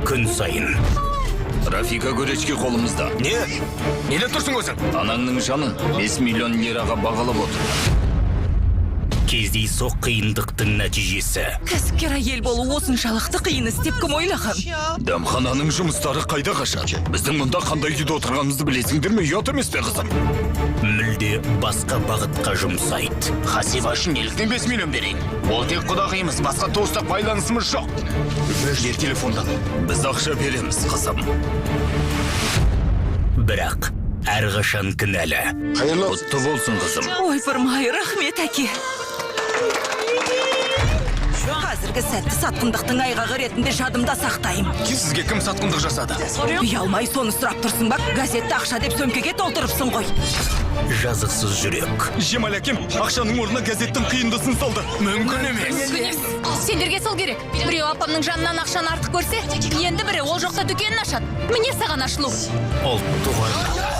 күн сайын. Рафика Көречке қолымызда. Не? Неде тұрсың өзің? Анаңның жанын 5 миллион лираға бағалап отыр. Кездейсоқ қиындықтың нәтижесі. Кәсіпкер әйел болу осыншалықты қиын істеп кім ойлаған? Дәмхананың жұмыстары қайда қашан? Біздің мұнда қандай күйде отырғанымызды білесіңдер ме? Ұят емес пе қызым? Мүлде басқа бағытқа жұмсайды. Хасиба үшін неліктен 5 миллион берейін? Ол тек құдағиымыз, басқа туыстық байланысымыз жоқ. Жер телефондан. Біз ақша береміз, қызым. Бірақ әрқашан кінәлі. Құтты болсын, қызым. Ой, бұрмай, рахмет әке. Қазіргі сәтті сатқындықтың айғағы ретінде жадымда сақтайым. Сізге кім сатқындық жасады? Ұялмай соны сұрап тұрсың ба? Газетті ақша деп сөмкеге толтырыпсың ғой. Жазықсыз жүрек. Жемал әкем ақшаның орнына газеттің қиындысын салды. Мүмкін емес. Сендерге сол керек. Біреу апамның жанынан ақшаны артық көрсе, енді бірі ол жоқта дүкенін ашады. Міне саған ашылу. Ұлттық арна.